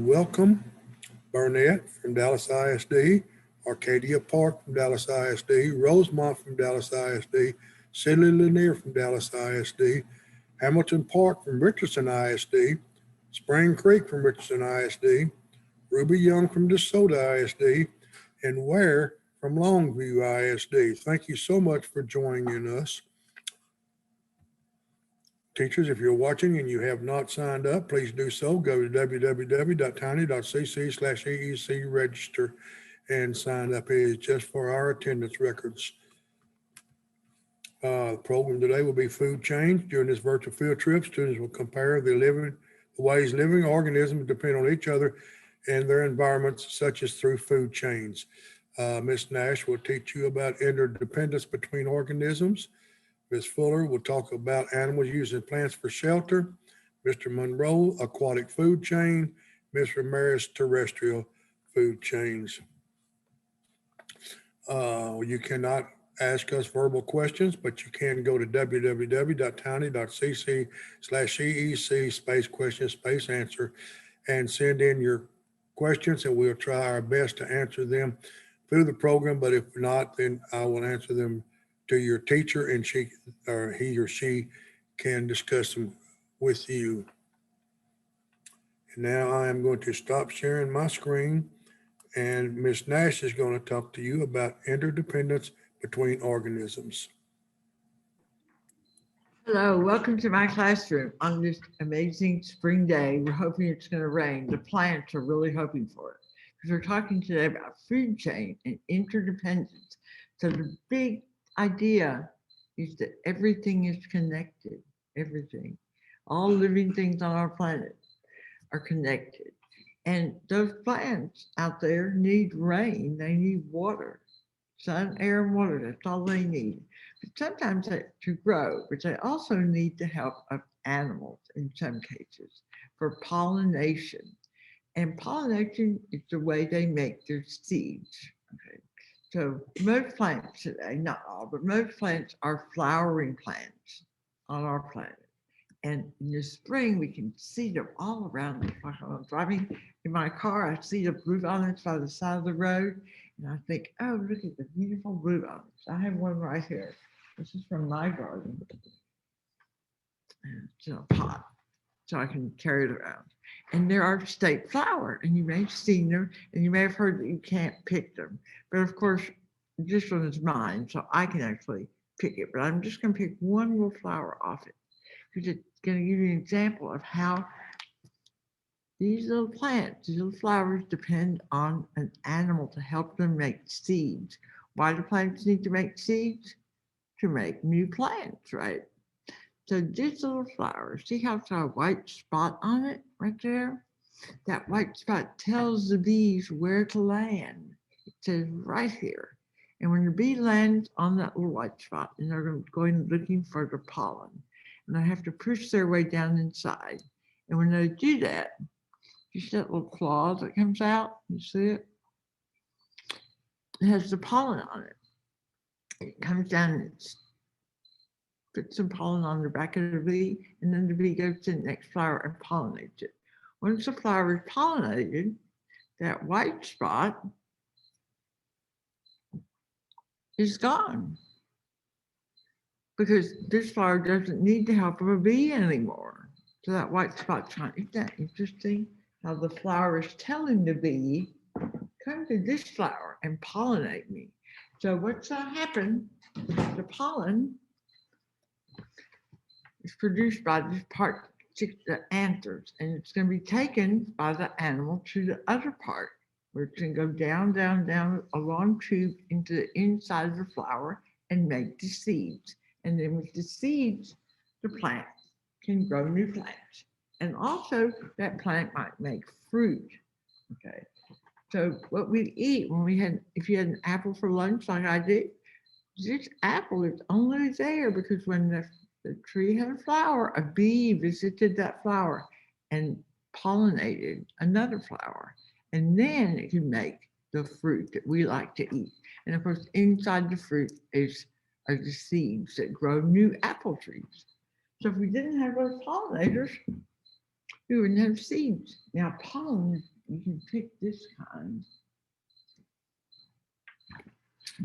Welcome Burnett from Dallas ISD, Arcadia Park from Dallas ISD, Rosemont from Dallas ISD, Sidley Lanier from Dallas ISD, Hamilton Park from Richardson ISD, Spring Creek from Richardson ISD, Ruby Young from DeSoto ISD, and Ware from Longview ISD. Thank you so much for joining us. Teachers, if you're watching and you have not signed up, please do so. Go to www.tiny.cc/EEC register and sign up. It is just for our attendance records. The program today will be food chain. During this virtual field trip, students will compare the ways living organisms depend on each other and their environments, such as through food chains. Ms. Nash will teach you about interdependence between organisms. Ms. Fuller will talk about animals using plants for shelter. Mr. Monroe, aquatic food chain. Ms. Ramirez, terrestrial food chains. You cannot ask us verbal questions, but you can go to www.tiny.cc/EEC /question/answer and send in your questions, and we'll try our best to answer them through the program. But if not, then I will answer them to your teacher, and he or she can discuss them with you. And now I am going to stop sharing my screen, and Ms. Nash is going to talk to you about interdependence between organisms. Hello, welcome to my classroom on this amazing spring day. We're hoping it's going to rain. The plants are really hoping for it, because we're talking today about food chain and interdependence. So the big idea is that everything is connected. Everything, all living things on our planet are connected. And those plants out there need rain, they need water, sun, air, and water. That's all they need. But sometimes to grow, but they also need the help of animals in some cases for pollination. And pollination is the way they make their seeds. Okay. So most plants today, not all, but most plants are flowering plants on our planet. And in the spring, we can see them all around us. Like when I'm driving in my car, I see the bluebonnets by the side of the road, and I think, oh, look at the beautiful bluebonnets. I have one right here. This is from my garden. And it's in a pot, so I can carry it around. And they're our state flower, and you may have seen them, and you may have heard that you can't pick them. But of course, this one is mine, so I can actually pick it. But I'm just going to pick one little flower off it, because it's going to give you an example of how these little plants, these little flowers depend on an animal to help them make seeds. Why do plants need to make seeds? To make new plants, right? So this little flower, see how it's got a white spot on it right there? That white spot tells the bees where to land. It says right here. And when the bee lands on that little white spot, and they're going looking for the pollen, and they have to push their way down inside. And when they do that, you see that little claw that comes out? You see it? It has the pollen on it. It comes down and puts some pollen on the back of the bee, and then the bee goes to the next flower and pollinates it. Once the flower is pollinated, that white spot is gone, because this flower doesn't need the help of a bee anymore. So that white spot's gone. Isn't that interesting? How the flower is telling the bee, come to this flower and pollinate me. So what's going to happen? The pollen is produced by this part, the anthers, and it's going to be taken by the animal to the other part, where it's going to go down, down, down a long tube into the inside of the flower and make the seeds. And then with the seeds, the plant can grow new plants. And also that plant might make fruit. Okay. So what we eat if you had an apple for lunch like I did, this apple is only there because when the tree had a flower, a bee visited that flower and pollinated another flower. And then it can make the fruit that we like to eat. And of course, inside the fruit are the seeds that grow new apple trees. So if we didn't have those pollinators, we wouldn't have seeds. Now pollen, you can pick this kind.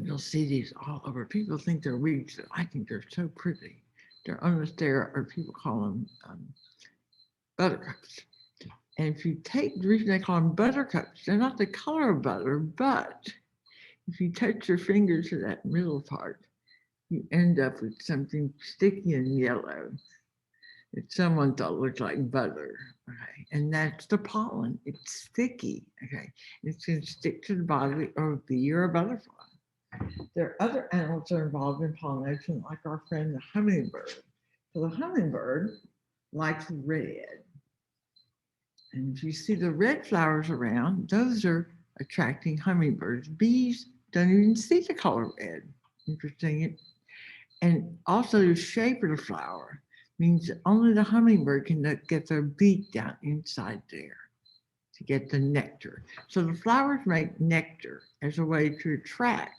You'll see these all over. People think they're weeds. I think they're so pretty. They're almost there, or people call them buttercups. And if you take, the reason they call them buttercups, they're not the color of butter, but if you touch your finger to that middle part, you end up with something sticky and yellow that someone thought looked like butter. Okay, and that's the pollen. It's sticky. Okay, it's going to stick to the body of a bee or a butterfly. There are other animals that are involved in pollination, like our friend the hummingbird. So the hummingbird likes red. And if you see the red flowers around, those are attracting hummingbirds. Bees don't even see the color red. Interesting. And also the shape of the flower means that only the hummingbird can get their beak down inside there to get the nectar. So the flowers make nectar as a way to attract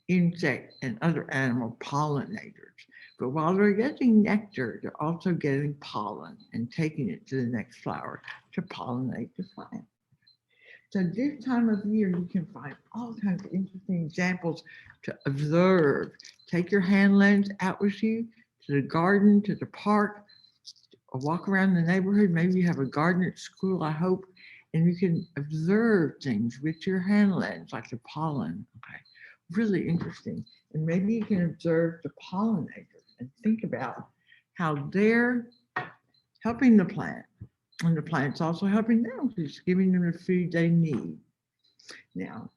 insect and other animal pollinators. But while they're getting nectar, they're also getting pollen and taking it to the next flower to pollinate the plant. So this time of year, you can find all kinds of interesting examples to observe. Take your hand lens out with you to the garden, to the park, or walk around the neighborhood. Maybe you have a garden at school, I hope, and you can observe things with your hand lens, like the pollen. Okay, really interesting. And maybe you can observe the pollinators and think about how they're helping the plant. And the plant's also helping them, it's giving them the food they need. Now,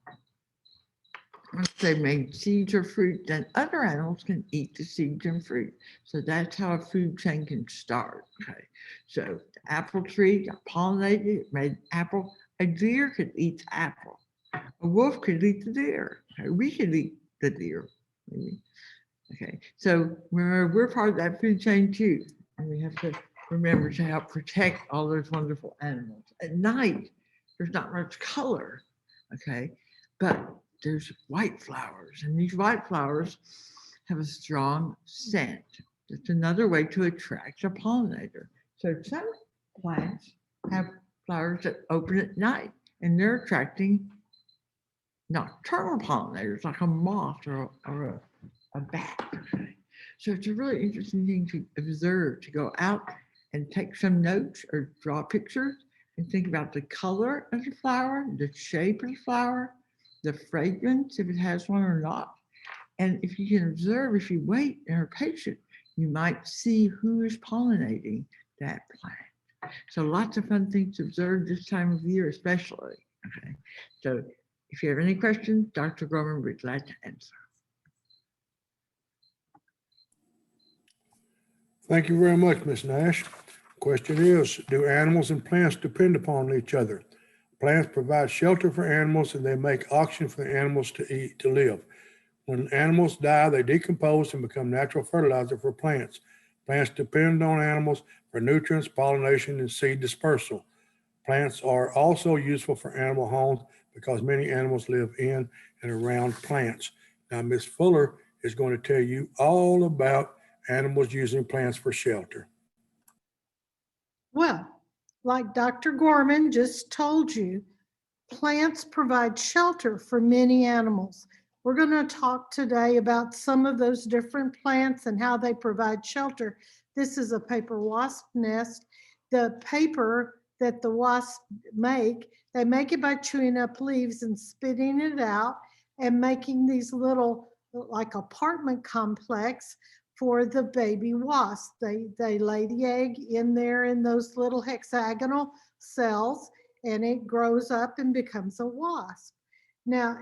once they've made seeds or fruit, then other animals can eat the seeds and fruit. So that's how a food chain can start. Okay. So the apple tree got pollinated, it made apple. A deer could eat the apple. A wolf could eat the deer. Okay. We could eat the deer. Maybe. Okay. So we're part of that food chain too. And we have to remember to help protect all those wonderful animals. At night, there's not much color, okay? But there's white flowers, and these white flowers have a strong scent. That's another way to attract a pollinator. So some plants have flowers that open at night, and they're attracting nocturnal pollinators like a moth or a bat. Okay? So it's a really interesting thing to observe, to go out and take some notes or draw pictures and think about the color of the flower, the shape of the flower, the fragrance, if it has one or not. And if you can observe, if you wait and are patient, you might see who is pollinating that plant. So lots of fun things to observe this time of year, especially. Okay. So if you have any questions, Dr. Gorman would be glad to answer. Thank you very much, Ms. Nash. Question is, do animals and plants depend upon each other? Plants provide shelter for animals and they make oxygen for the animals to eat, to live. When animals die, they decompose and become natural fertilizer for plants. Plants depend on animals for nutrients, pollination, and seed dispersal. Plants are also useful for animal homes because many animals live in and around plants. Now, Ms. Fuller is going to tell you all about animals using plants for shelter. Well, like Dr. Gorman just told you, plants provide shelter for many animals. We're going to talk today about some of those different plants and how they provide shelter. This is a paper wasp nest. The paper that the wasps make, they make it by chewing up leaves and spitting it out and making these little like apartment complex for the baby wasp. They lay the egg in there in those little hexagonal cells, and it grows up and becomes a wasp. Now,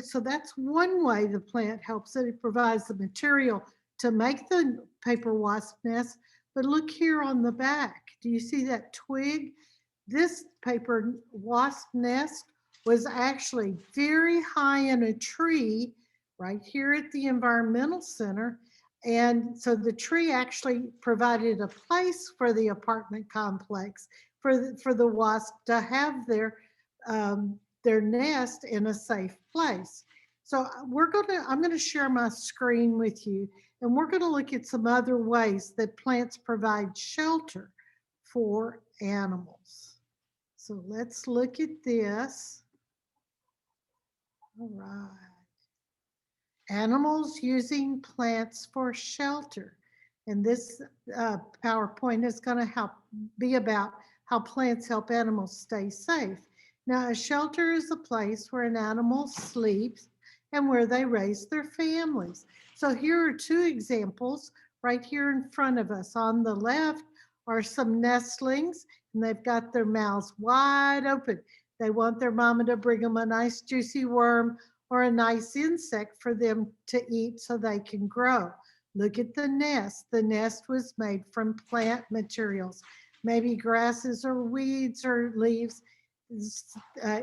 so that's one way the plant helps it. It provides the material to make the paper wasp nest. But look here on the back. Do you see that twig? This paper wasp nest was actually very high in a tree right here at the Environmental Center. And so the tree actually provided a place for the apartment complex for the wasp to have their nest in a safe place. So I'm going to share my screen with you, and we're going to look at some other ways that plants provide shelter for animals. So let's look at this. All right. Animals using plants for shelter. And this PowerPoint is going to be about how plants help animals stay safe. Now, a shelter is a place where an animal sleeps and where they raise their families. So here are two examples right here in front of us. On the left are some nestlings, and they've got their mouths wide open. They want their mama to bring them a nice juicy worm or a nice insect for them to eat so they can grow. Look at the nest. The nest was made from plant materials, maybe grasses or weeds or leaves,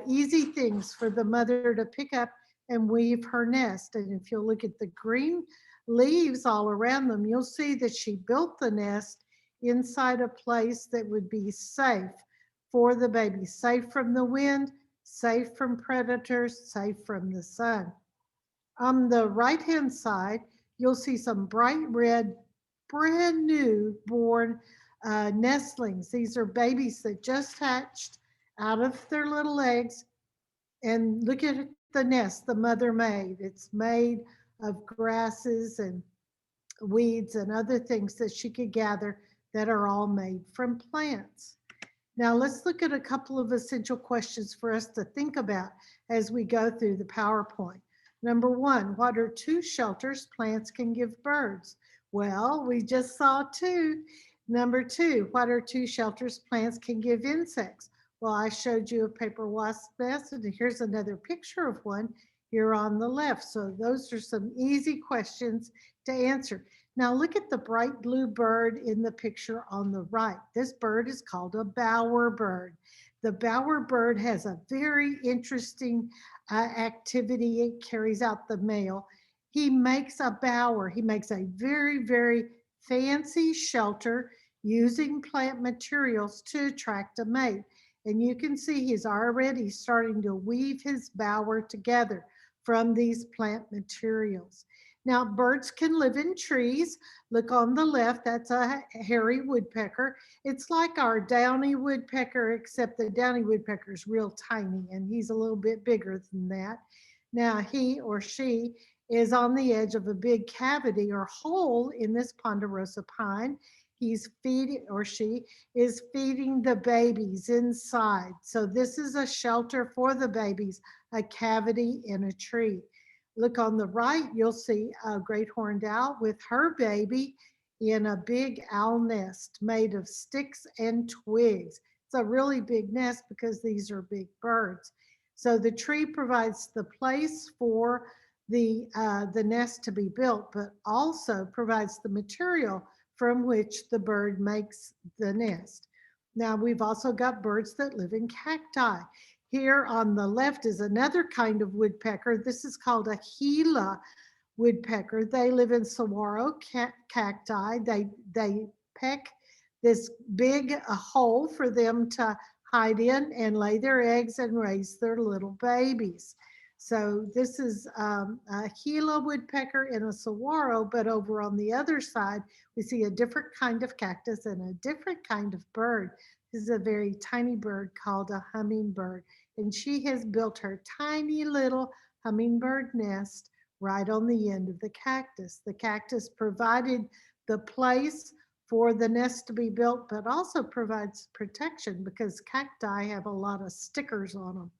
easy things for the mother to pick up and weave her nest. And if you'll look at the green leaves all around them, you'll see that she built the nest inside a place that would be safe for the baby, safe from the wind, safe from predators, safe from the sun. On the right-hand side, you'll see some bright red, brand new born nestlings. These are babies that just hatched out of their little eggs. And look at the nest the mother made. It's made of grasses and weeds and other things that she could gather that are all made from plants. Now let's look at a couple of essential questions for us to think about as we go through the PowerPoint. Number one, what are two shelters plants can give birds? Well, we just saw two. Number two, what are two shelters plants can give insects? Well, I showed you a paper wasp nest, and here's another picture of one here on the left. So those are some easy questions to answer. Now look at the bright blue bird in the picture on the right. This bird is called a bowerbird. The bowerbird has a very interesting activity. It carries out the male. He makes a bower. He makes a very, very fancy shelter using plant materials to attract a mate. And you can see he's already starting to weave his bower together from these plant materials. Now, birds can live in trees. Look on the left, that's a hairy woodpecker. It's like our downy woodpecker, except the downy woodpecker is real tiny and he's a little bit bigger than that. Now, he or she is on the edge of a big cavity or hole in this ponderosa pine. He's feeding, or she is feeding the babies inside. So this is a shelter for the babies, a cavity in a tree. Look on the right, you'll see a great horned owl with her baby in a big owl nest made of sticks and twigs. It's a really big nest because these are big birds. So the tree provides the place for the nest to be built, but also provides the material from which the bird makes the nest. Now we've also got birds that live in cacti. Here on the left is another kind of woodpecker. This is called a Gila woodpecker. They live in saguaro cacti. They peck this big hole for them to hide in and lay their eggs and raise their little babies. So this is a Gila woodpecker in a saguaro, but over on the other side, we see a different kind of cactus and a different kind of bird. This is a very tiny bird called a hummingbird, and she has built her tiny little hummingbird nest right on the end of the cactus. The cactus provided the place for the nest to be built, but also provides protection because cacti have a lot of stickers on them.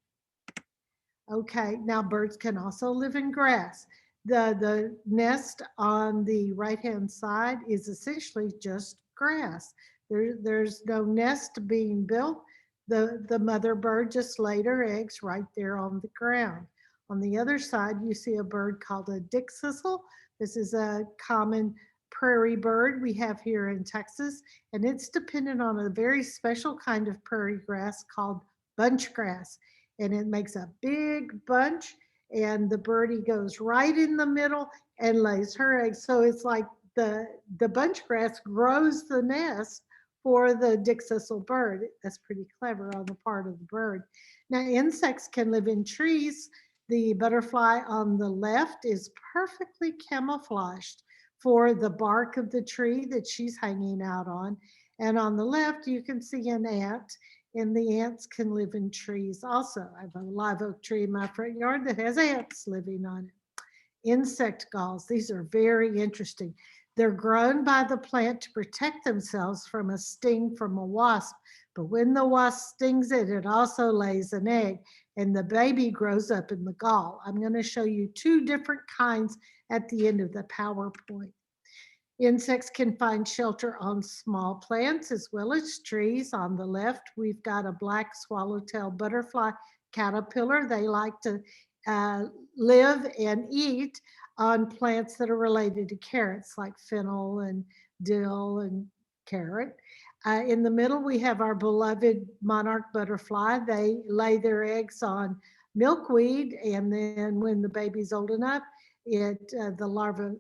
Okay, now birds can also live in grass. The nest on the right-hand side is essentially just grass. There's no nest being built. The mother bird just laid her eggs right there on the ground. On the other side, you see a bird called a dickcissel. This is a common prairie bird we have here in Texas, and it's dependent on a very special kind of prairie grass called bunch grass. And it makes a big bunch, and the birdie goes right in the middle and lays her eggs. So it's like the bunch grass grows the nest for the dickcissel bird. That's pretty clever on the part of the bird. Now, insects can live in trees. The butterfly on the left is perfectly camouflaged for the bark of the tree that she's hanging out on. And on the left, you can see an ant, and the ants can live in trees also. I have a live oak tree in my front yard that has ants living on it. Insect galls, these are very interesting. They're grown by the plant to protect themselves from a sting from a wasp. But when the wasp stings it, it also lays an egg, and the baby grows up in the gall. I'm going to show you two different kinds at the end of the PowerPoint. Insects can find shelter on small plants as well as trees. On the left, we've got a black swallowtail butterfly caterpillar. They like to live and eat on plants that are related to carrots, like fennel and dill and carrot. In the middle, we have our beloved monarch butterfly. They lay their eggs on milkweed, and then when the baby's old enough, the larva,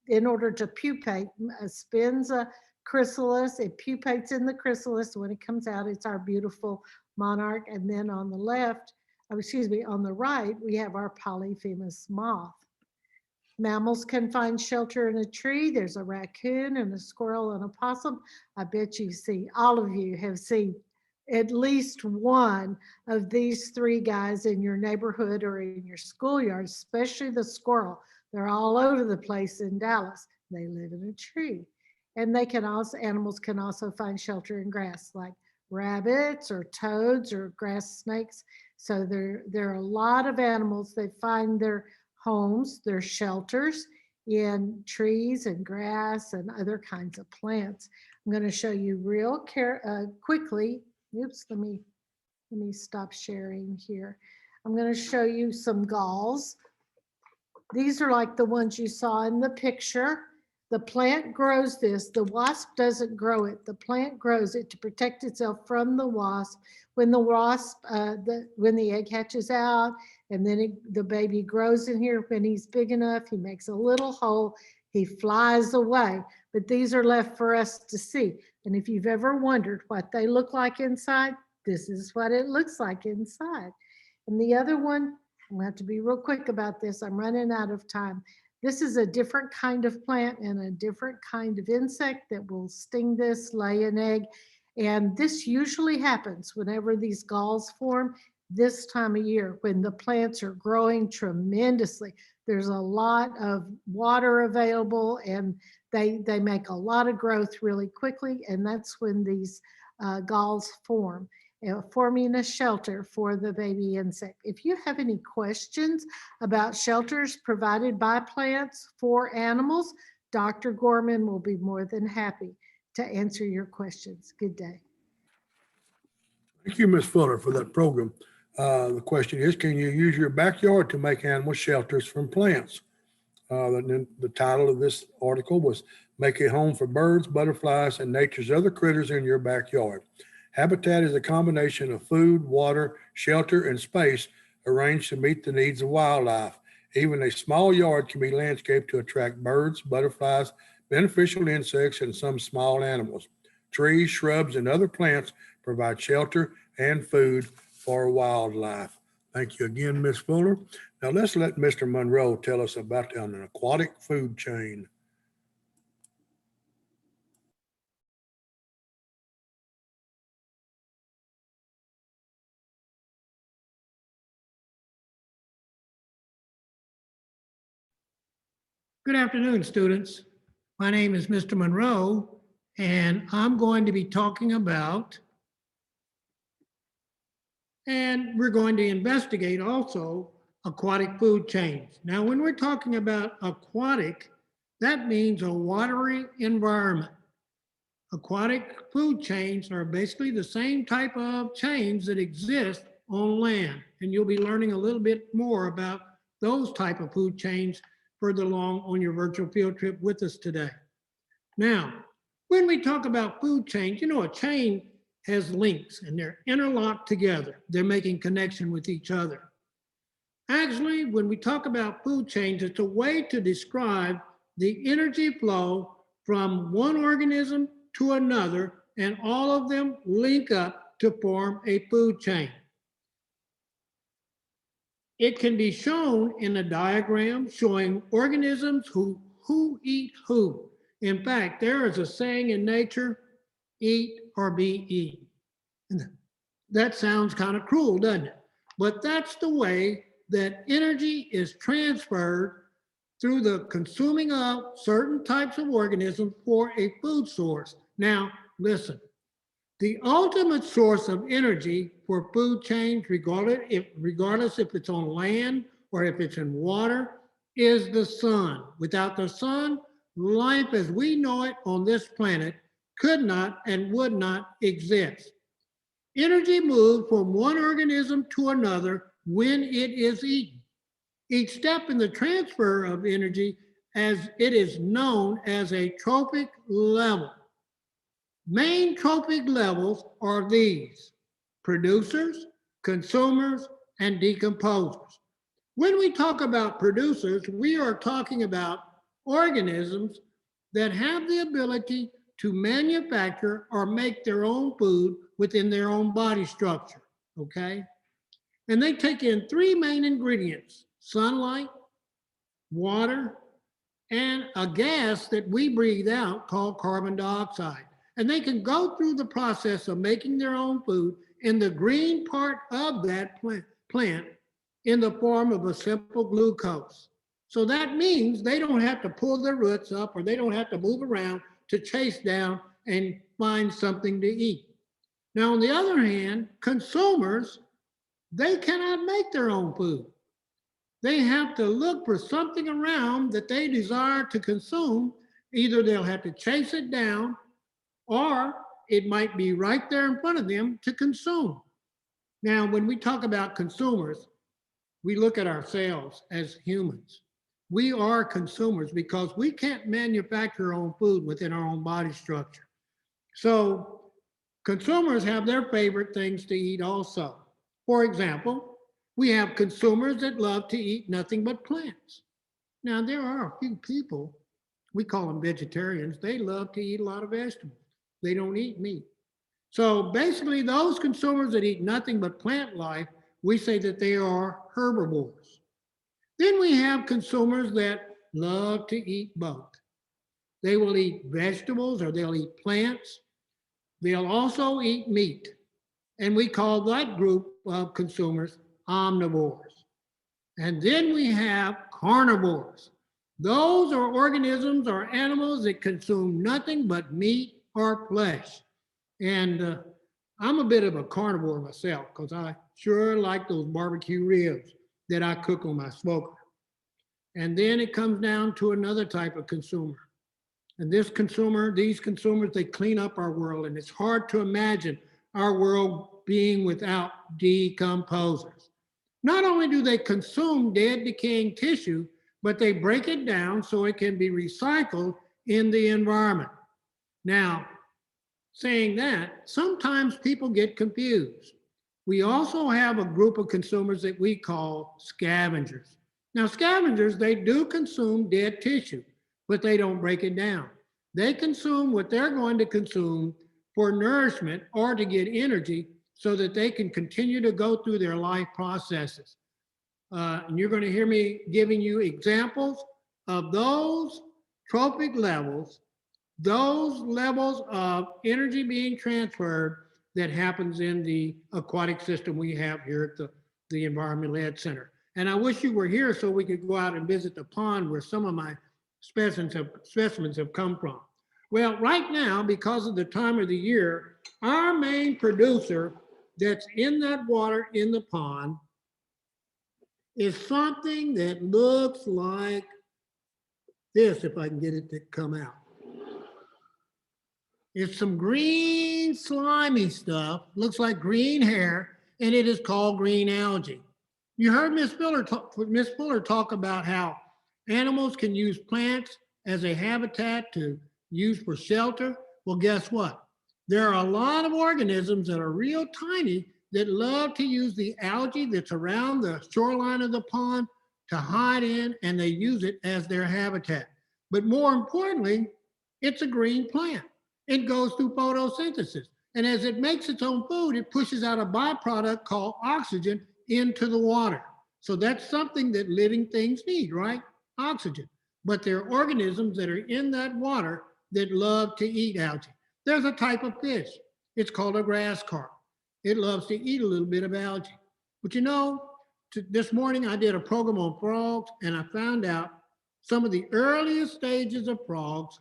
in order to pupate, spins a chrysalis. It pupates in the chrysalis. When it comes out, it's our beautiful monarch. And then on the left, on the right, we have our Polyphemus moth. Mammals can find shelter in a tree. There's a raccoon and a squirrel and a possum. I bet all of you have seen at least one of these three guys in your neighborhood or in your schoolyard, especially the squirrel. They're all over the place in Dallas. They live in a tree. And animals can also find shelter in grass, like rabbits or toads or grass snakes. So there are a lot of animals that find their homes, their shelters in trees and grass and other kinds of plants. I'm going to show you real quickly. Oops, let me stop sharing here. I'm going to show you some galls. These are like the ones you saw in the picture. The plant grows this. The wasp doesn't grow it. The plant grows it to protect itself from the wasp. When when the egg hatches out, and then the baby grows in here, when he's big enough, he makes a little hole, he flies away. But these are left for us to see. And if you've ever wondered what they look like inside, this is what it looks like inside. And the other one, I'm going to have to be real quick about this. I'm running out of time. This is a different kind of plant and a different kind of insect that will sting this, lay an egg. And this usually happens whenever these galls form this time of year when the plants are growing tremendously. There's a lot of water available and they make a lot of growth really quickly. And that's when these galls form, forming a shelter for the baby insect. If you have any questions about shelters provided by plants for animals, Dr. Gorman will be more than happy to answer your questions. Good day. Thank you, Ms. Fuller, for that program. The question is, can you use your backyard to make animal shelters from plants? The title of this article was Make a Home for Birds, Butterflies, and Nature's Other Critters in Your Backyard. Habitat is a combination of food, water, shelter, and space arranged to meet the needs of wildlife. Even a small yard can be landscaped to attract birds, butterflies, beneficial insects, and some small animals. Trees, shrubs, and other plants provide shelter and food for wildlife. Thank you again, Ms. Fuller. Now let's let Mr. Monroe tell us about an aquatic food chain. Good afternoon, students. My name is Mr. Monroe, and I'm going to be talking about, and we're going to investigate also, aquatic food chains. Now, when we're talking about aquatic, that means a watery environment. Aquatic food chains are basically the same type of chains that exist on land, and you'll be learning a little bit more about those type of food chains further along on your virtual field trip with us today. Now, when we talk about food chains, you know, a chain has links and they're interlocked together. They're making connection with each other. Actually, when we talk about food chains, it's a way to describe the energy flow from one organism to another, and all of them link up to form a food chain. It can be shown in a diagram showing organisms who eat who. In fact, there is a saying in nature, eat or be eaten. And that sounds kind of cruel, doesn't it? But that's the way that energy is transferred through the consuming of certain types of organisms for a food source. Now, listen, the ultimate source of energy for food chains, regardless if it's on land or if it's in water, is the sun. Without the sun, life as we know it on this planet could not and would not exist. Energy moves from one organism to another when it is eaten. Each step in the transfer of energy, as it is known as a trophic level. Main trophic levels are these: producers, consumers, and decomposers. When we talk about producers, we are talking about organisms that have the ability to manufacture or make their own food within their own body structure, okay? And they take in three main ingredients: sunlight, water, and a gas that we breathe out called carbon dioxide. And they can go through the process of making their own food in the green part of that plant in the form of a simple glucose. So that means they don't have to pull their roots up, or they don't have to move around to chase down and find something to eat. Now, on the other hand, consumers, they cannot make their own food. They have to look for something around that they desire to consume. Either they'll have to chase it down, or it might be right there in front of them to consume. Now, when we talk about consumers, we look at ourselves as humans. We are consumers because we can't manufacture our own food within our own body structure. So consumers have their favorite things to eat also. For example, we have consumers that love to eat nothing but plants. Now, there are a few people, we call them vegetarians, they love to eat a lot of vegetables. They don't eat meat. So basically, those consumers that eat nothing but plant life, we say that they are herbivores. Then we have consumers that love to eat both. They will eat vegetables or they'll eat plants. They'll also eat meat. And we call that group of consumers omnivores. And then we have carnivores. Those are organisms or animals that consume nothing but meat or flesh. And I'm a bit of a carnivore myself because I sure like those barbecue ribs that I cook on my smoker. And then it comes down to another type of consumer. And these consumers, they clean up our world, and it's hard to imagine our world being without decomposers. Not only do they consume dead, decaying tissue, but they break it down so it can be recycled in the environment. Now, saying that, sometimes people get confused. We also have a group of consumers that we call scavengers. Now, scavengers, they do consume dead tissue, but they don't break it down. They consume what they're going to consume for nourishment or to get energy so that they can continue to go through their life processes. And you're going to hear me giving you examples of those trophic levels, those levels of energy being transferred that happens in the aquatic system we have here at the Environmental Ed Center. And I wish you were here so we could go out and visit the pond where some of my specimens have come from. Well, right now, because of the time of the year, our main producer that's in that water in the pond is something that looks like this, if I can get it to come out. It's some green slimy stuff, looks like green hair, and it is called green algae. You heard Ms. Fuller talk about how animals can use plants as a habitat to use for shelter. Well, guess what? There are a lot of organisms that are real tiny that love to use the algae that's around the shoreline of the pond to hide in, and they use it as their habitat. But more importantly, it's a green plant. It goes through photosynthesis. And as it makes its own food, it pushes out a byproduct called oxygen into the water. So that's something that living things need, right? Oxygen. But there are organisms that are in that water that love to eat algae. There's a type of fish. It's called a grass carp. It loves to eat a little bit of algae. But you know, this morning I did a program on frogs, and I found out some of the earliest stages of frogs,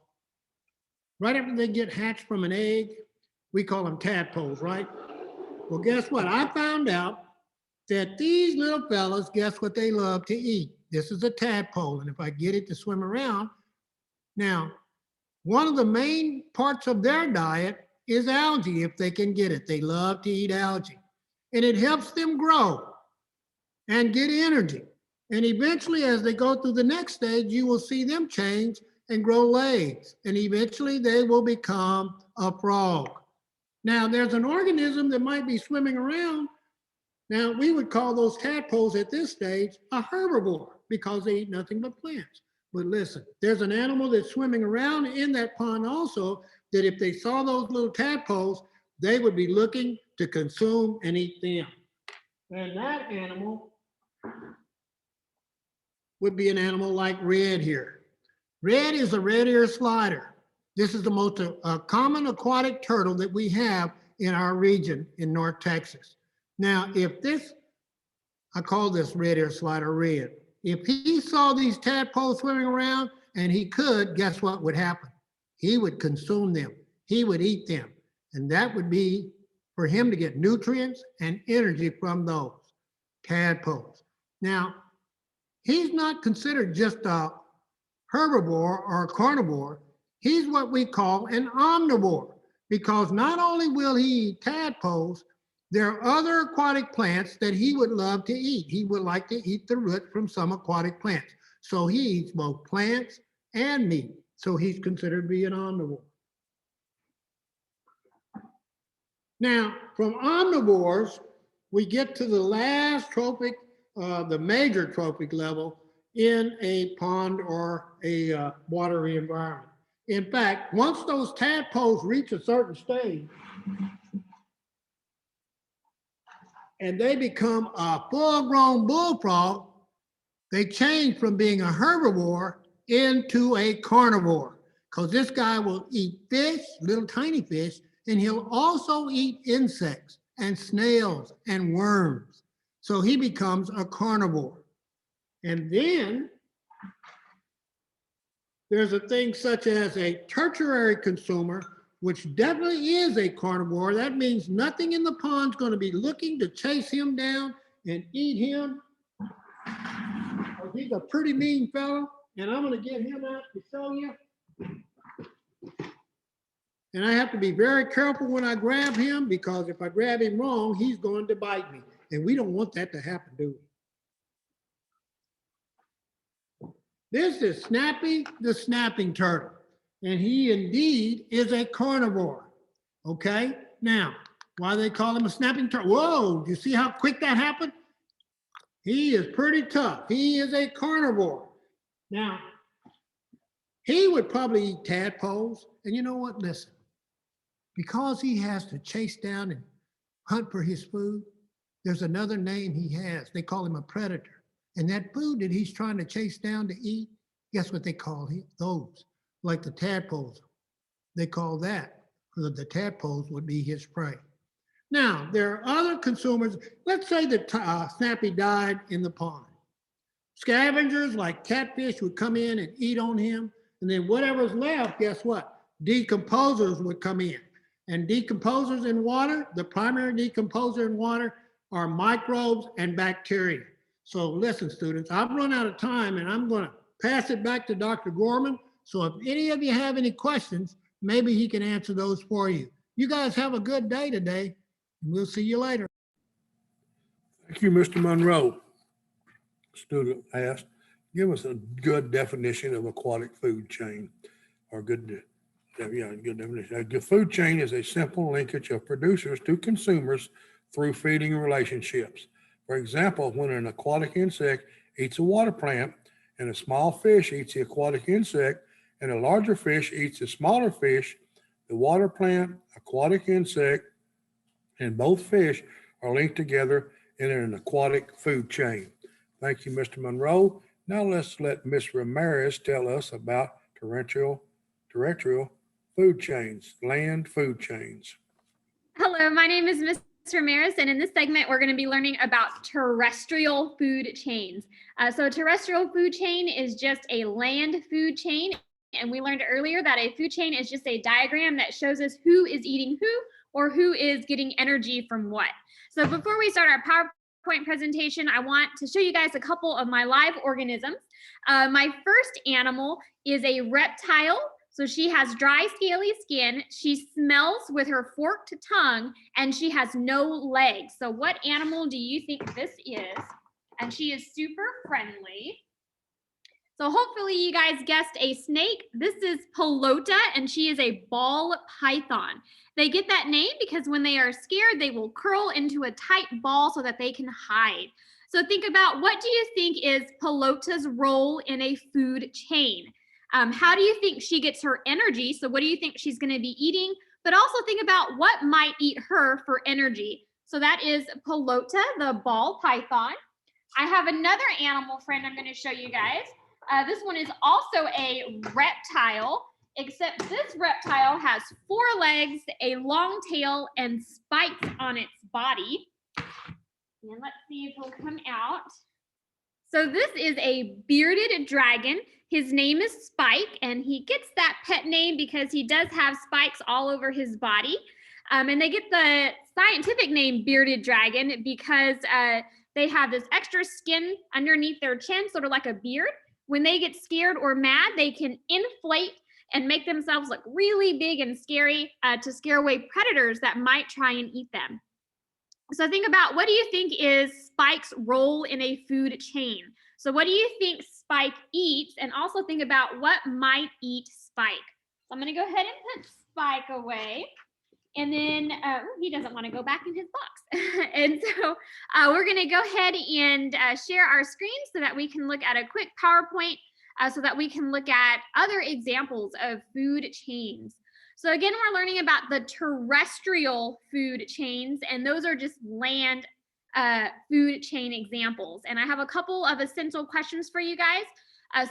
right after they get hatched from an egg, we call them tadpoles, right? Well, guess what? I found out that these little fellas, guess what they love to eat? This is a tadpole, and if I get it to swim around, now, one of the main parts of their diet is algae, if they can get it. They love to eat algae, and it helps them grow and get energy. And eventually, as they go through the next stage, you will see them change and grow legs, and eventually they will become a frog. Now, there's an organism that might be swimming around. Now, we would call those tadpoles at this stage a herbivore because they eat nothing but plants. But listen, there's an animal that's swimming around in that pond also that if they saw those little tadpoles, they would be looking to consume and eat them. And that animal would be an animal like red here. Red is a red-eared slider. This is the most common aquatic turtle that we have in our region in North Texas. Now, if this, I call this red-eared slider red. If he saw these tadpoles swimming around and he could, guess what would happen? He would consume them. He would eat them. And that would be for him to get nutrients and energy from those tadpoles. Now, he's not considered just a herbivore or a carnivore. He's what we call an omnivore, because not only will he eat tadpoles, there are other aquatic plants that he would love to eat. He would like to eat the root from some aquatic plants. So he eats both plants and meat. So he's considered to be an omnivore. Now, from omnivores, we get to the last trophic, the major trophic level in a pond or a watery environment. In fact, once those tadpoles reach a certain stage, and they become a full-grown bullfrog, they change from being a herbivore into a carnivore, because this guy will eat fish, little tiny fish, and he'll also eat insects and snails and worms. So he becomes a carnivore. And then there's a thing such as a tertiary consumer, which definitely is a carnivore. That means nothing in the pond's going to be looking to chase him down and eat him. He's a pretty mean fellow, and I'm going to get him out to show you. And I have to be very careful when I grab him, because if I grab him wrong, he's going to bite me. And we don't want that to happen, do we? This is Snappy the snapping turtle. And he indeed is a carnivore. Okay, now, why they call him a snapping turtle? Whoa, do you see how quick that happened? He is pretty tough. He is a carnivore. Now, he would probably eat tadpoles. And you know what? Listen, because he has to chase down and hunt for his food, there's another name he has. They call him a predator. And that food that he's trying to chase down to eat, guess what they call those? Like the tadpoles. They call that, because the tadpoles would be his prey. Now, there are other consumers. Let's say that Snappy died in the pond. Scavengers like catfish would come in and eat on him. And then whatever's left, guess what? Decomposers would come in. And decomposers in water, the primary decomposer in water are microbes and bacteria. So listen, students, I've run out of time, and I'm going to pass it back to Dr. Gorman. So if any of you have any questions, maybe he can answer those for you. You guys have a good day today, and we'll see you later. Thank you, Mr. Monroe. Student asked, give us a good definition of aquatic food chain, or good definition. A good food chain is a simple linkage of producers to consumers through feeding relationships. For example, when an aquatic insect eats a water plant, and a small fish eats the aquatic insect, and a larger fish eats a smaller fish, the water plant, aquatic insect, and both fish are linked together in an aquatic food chain. Thank you, Mr. Monroe. Now let's let Ms. Ramirez tell us about terrestrial food chains, land food chains. Hello, my name is Ms. Ramirez, and in this segment, we're going to be learning about terrestrial food chains. So a terrestrial food chain is just a land food chain, and we learned earlier that a food chain is just a diagram that shows us who is eating who or who is getting energy from what. So before we start our PowerPoint presentation, I want to show you guys a couple of my live organisms. My first animal is a reptile. So she has dry, scaly skin. She smells with her forked tongue, and she has no legs. So what animal do you think this is? And she is super friendly. So hopefully you guys guessed a snake. This is Pelota, and she is a ball python. They get that name because when they are scared, they will curl into a tight ball so that they can hide. So think about, what do you think is Pelota's role in a food chain? How do you think she gets her energy? So what do you think she's going to be eating? But also think about what might eat her for energy. So that is Pelota, the ball python. I have another animal friend I'm going to show you guys. This one is also a reptile, except this reptile has 4 legs, a long tail, and spikes on its body. And let's see if he'll come out. So this is a bearded dragon. His name is Spike, and he gets that pet name because he does have spikes all over his body. And they get the scientific name bearded dragon because they have this extra skin underneath their chin, sort of like a beard. When they get scared or mad, they can inflate and make themselves look really big and scary to scare away predators that might try and eat them. So think about, what do you think is Spike's role in a food chain? So what do you think Spike eats? And also think about what might eat Spike. So I'm going to go ahead and put Spike away. And then he doesn't want to go back in his box. And so we're going to go ahead and share our screen so that we can look at a quick PowerPoint so that we can look at other examples of food chains. So again, we're learning about the terrestrial food chains, and those are just land food chain examples. And I have a couple of essential questions for you guys.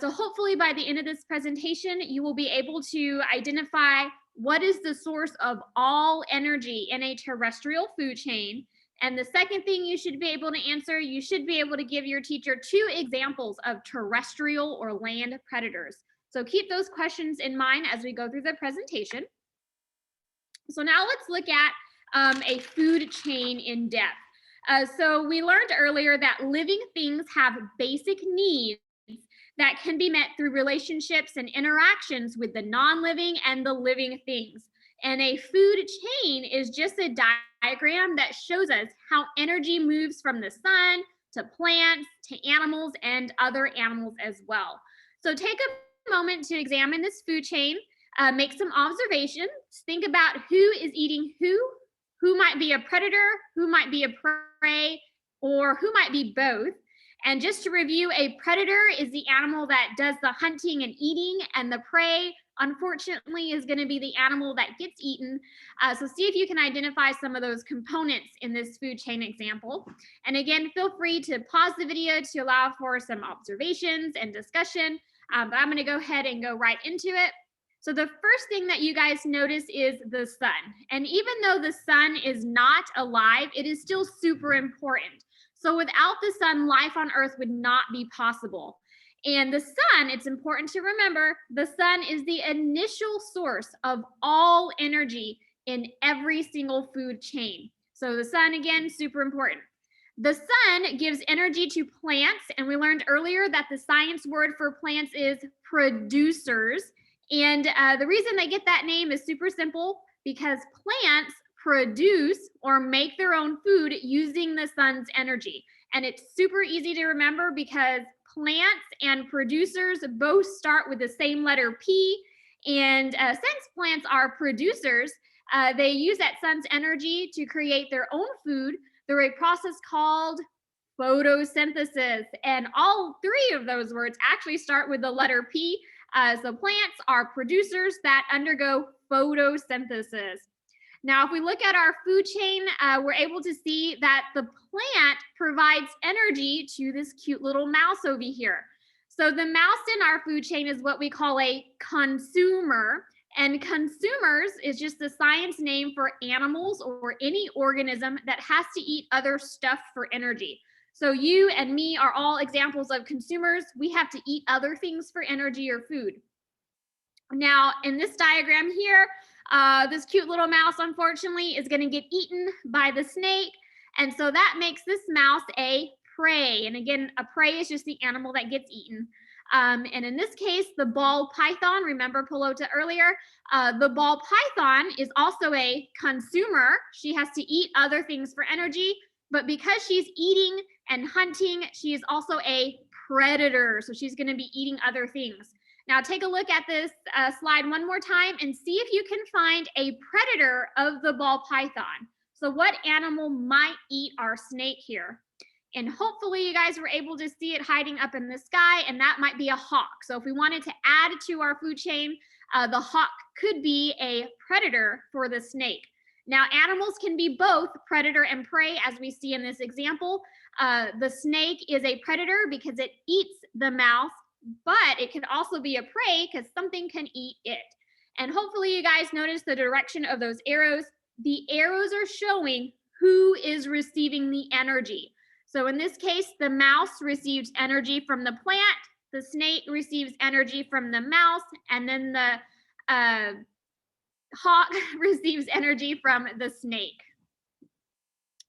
So hopefully by the end of this presentation, you will be able to identify what is the source of all energy in a terrestrial food chain. And the second thing you should be able to answer, you should be able to give your teacher 2 examples of terrestrial or land predators. So keep those questions in mind as we go through the presentation. So now let's look at a food chain in depth. So we learned earlier that living things have basic needs that can be met through relationships and interactions with the non-living and the living things. And a food chain is just a diagram that shows us how energy moves from the sun to plants to animals and other animals as well. So take a moment to examine this food chain, make some observations, think about who is eating who might be a predator, who might be a prey, or who might be both. And just to review, a predator is the animal that does the hunting and eating, and the prey, unfortunately, is going to be the animal that gets eaten. So see if you can identify some of those components in this food chain example. And again, feel free to pause the video to allow for some observations and discussion. But I'm going to go ahead and go right into it. So the first thing that you guys notice is the sun. And even though the sun is not alive, it is still super important. So without the sun, life on Earth would not be possible. And the sun, it's important to remember, the sun is the initial source of all energy in every single food chain. So the sun, again, super important. The sun gives energy to plants, and we learned earlier that the science word for plants is producers. And the reason they get that name is super simple, because plants produce or make their own food using the sun's energy. And it's super easy to remember because plants and producers both start with the same letter P. And since plants are producers, they use that sun's energy to create their own food through a process called photosynthesis. And all 3 of those words actually start with the letter P. So plants are producers that undergo photosynthesis. Now, if we look at our food chain, we're able to see that the plant provides energy to this cute little mouse over here. So the mouse in our food chain is what we call a consumer, And consumers is just the science name for animals or any organism that has to eat other stuff for energy. So you and me are all examples of consumers. We have to eat other things for energy or food. Now, in this diagram here, this cute little mouse, unfortunately, is going to get eaten by the snake. And so that makes this mouse a prey. And again, a prey is just the animal that gets eaten. And in this case, the ball python, remember Pelota earlier, the ball python is also a consumer. She has to eat other things for energy, but because she's eating and hunting, she is also a predator. So she's going to be eating other things. Now take a look at this slide one more time and see if you can find a predator of the ball python. So what animal might eat our snake here? And hopefully you guys were able to see it hiding up in the sky, and that might be a hawk. So if we wanted to add to our food chain, the hawk could be a predator for the snake. Now animals can be both predator and prey, as we see in this example. The snake is a predator because it eats the mouse, but it can also be a prey because something can eat it. And hopefully you guys notice the direction of those arrows. The arrows are showing who is receiving the energy. So in this case, the mouse receives energy from the plant, the snake receives energy from the mouse, and then the hawk receives energy from the snake.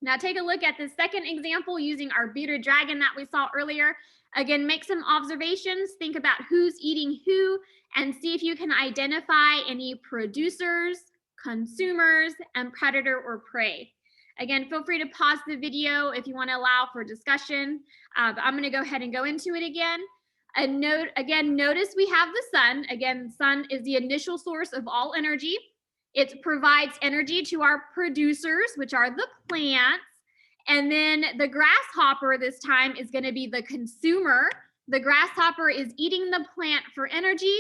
Now take a look at the second example using our bearded dragon that we saw earlier. Again, make some observations, think about who's eating who, and see if you can identify any producers, consumers, and predator or prey. Again, feel free to pause the video if you want to allow for discussion. But I'm going to go ahead and go into it again. Notice we have the sun. Again, sun is the initial source of all energy. It provides energy to our producers, which are the plants. And then the grasshopper this time is going to be the consumer. The grasshopper is eating the plant for energy.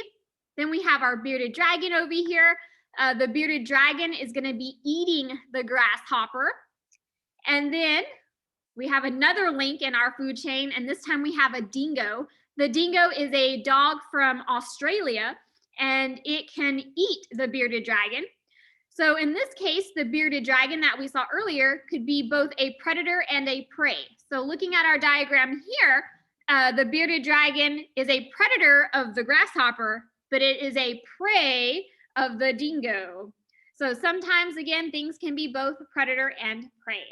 Then we have our bearded dragon over here. The bearded dragon is going to be eating the grasshopper. And then we have another link in our food chain, and this time we have a dingo. The dingo is a dog from Australia, and it can eat the bearded dragon. So in this case, the bearded dragon that we saw earlier could be both a predator and a prey. So looking at our diagram here, the bearded dragon is a predator of the grasshopper, but it is a prey of the dingo. So sometimes, again, things can be both predator and prey.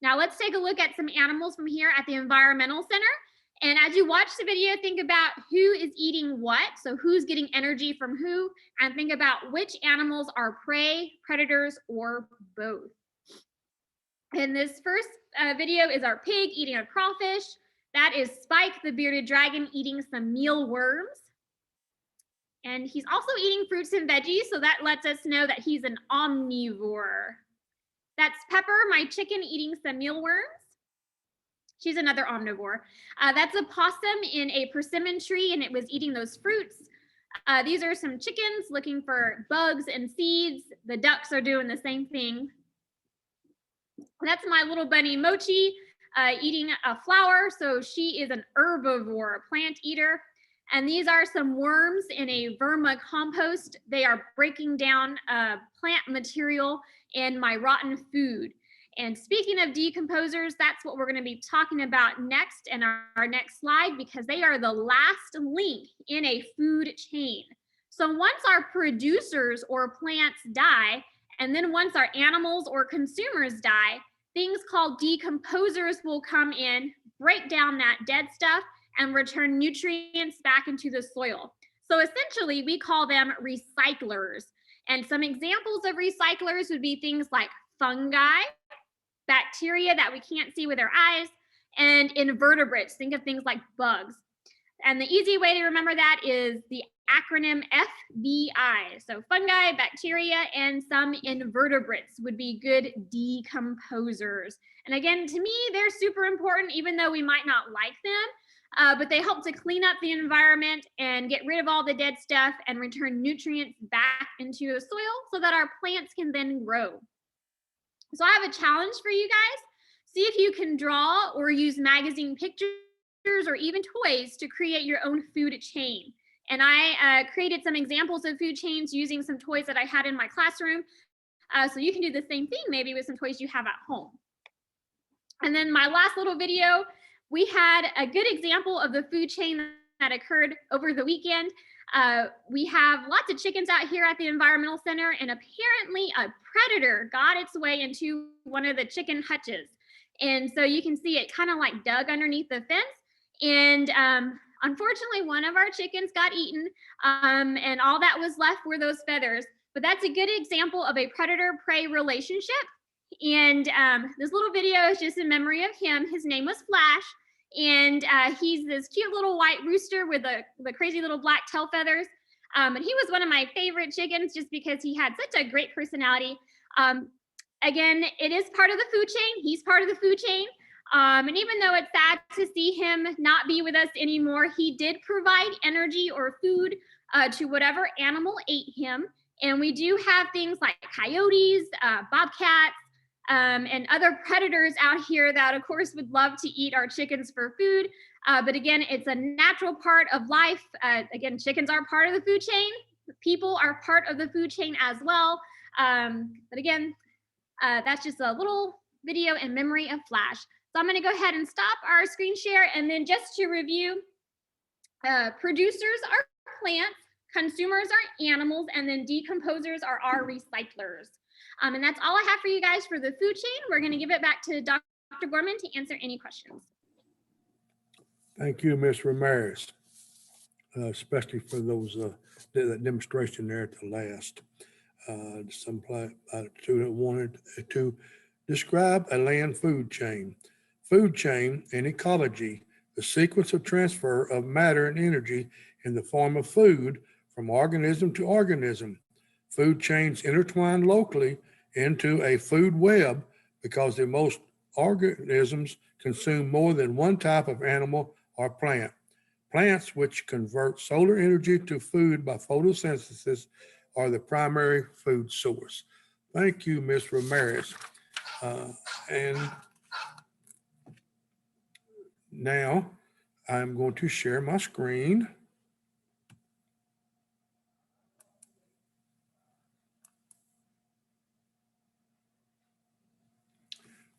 Now let's take a look at some animals from here at the Environmental Center. And as you watch the video, think about who is eating what, so who's getting energy from who, and think about which animals are prey, predators, or both. And this first video is our pig eating a crawfish. That is Spike, the bearded dragon, eating some mealworms. And he's also eating fruits and veggies, so that lets us know that he's an omnivore. That's Pepper, my chicken, eating some mealworms. She's another omnivore. That's a possum in a persimmon tree, and it was eating those fruits. These are some chickens looking for bugs and seeds. The ducks are doing the same thing. That's my little bunny Mochi eating a flower. So she is an herbivore, a plant eater. And these are some worms in a vermicompost. They are breaking down plant material in my rotten food. And speaking of decomposers, that's what we're going to be talking about next in our next slide, because they are the last link in a food chain. So once our producers or plants die, and then once our animals or consumers die, things called decomposers will come in, break down that dead stuff, and return nutrients back into the soil. So essentially, we call them recyclers. And some examples of recyclers would be things like fungi, bacteria that we can't see with our eyes, and invertebrates. Think of things like bugs. And the easy way to remember that is the acronym FBI. So fungi, bacteria, and some invertebrates would be good decomposers. And again, to me, they're super important, even though we might not like them, but they help to clean up the environment and get rid of all the dead stuff and return nutrients back into the soil so that our plants can then grow. So I have a challenge for you guys. See if you can draw or use magazine pictures or even toys to create your own food chain. And I created some examples of food chains using some toys that I had in my classroom. So you can do the same thing maybe with some toys you have at home. And then my last little video, we had a good example of the food chain that occurred over the weekend. We have lots of chickens out here at the Environmental Center, and apparently a predator got its way into one of the chicken hutches. And so you can see it kind of like dug underneath the fence. And unfortunately, one of our chickens got eaten, and all that was left were those feathers. But that's a good example of a predator-prey relationship. And this little video is just in memory of him. His name was Flash. And he's this cute little white rooster with the crazy little black tail feathers. And he was one of my favorite chickens just because he had such a great personality. Again, it is part of the food chain. He's part of the food chain. And even though it's sad to see him not be with us anymore, he did provide energy or food to whatever animal ate him. And we do have things like coyotes, bobcats, and other predators out here that, of course, would love to eat our chickens for food. But again, it's a natural part of life. Again, chickens are part of the food chain. People are part of the food chain as well. But again, that's just a little video in memory of Flash. So I'm going to go ahead and stop our screen share. And then just to review, producers are plants, consumers are animals, and then decomposers are our recyclers. And that's all I have for you guys for the food chain. We're going to give it back to Dr. Gorman to answer any questions. Thank you, Ms. Ramirez, especially for those that demonstration there at the last. Some two that wanted to describe a land food chain. Food chain in ecology, the sequence of transfer of matter and energy in the form of food from organism to organism. Food chains intertwine locally into a food web because the most organisms consume more than one type of animal or plant. Plants which convert solar energy to food by photosynthesis are the primary food source. Thank you, Ms. Ramirez. And now I'm going to share my screen.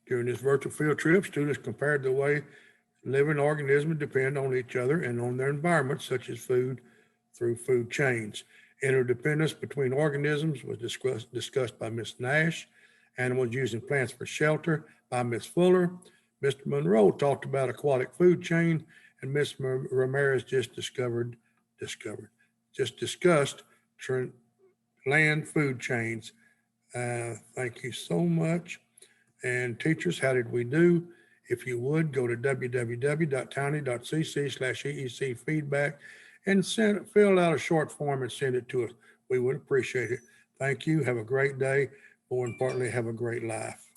During this virtual field trip, students compared the way living organisms depend on each other and on their environment, such as food, through food chains. Interdependence between organisms was discussed by Ms. Nash. Animals using plants for shelter by Ms. Fuller. Mr. Monroe talked about aquatic food chain, and Ms. Ramirez just discussed land food chains. Thank you so much. And teachers, how did we do? If you would, go to www.tiny.cc/EEC feedback and fill out a short form and send it to us. We would appreciate it. Thank you. Have a great day. More importantly, have a great life.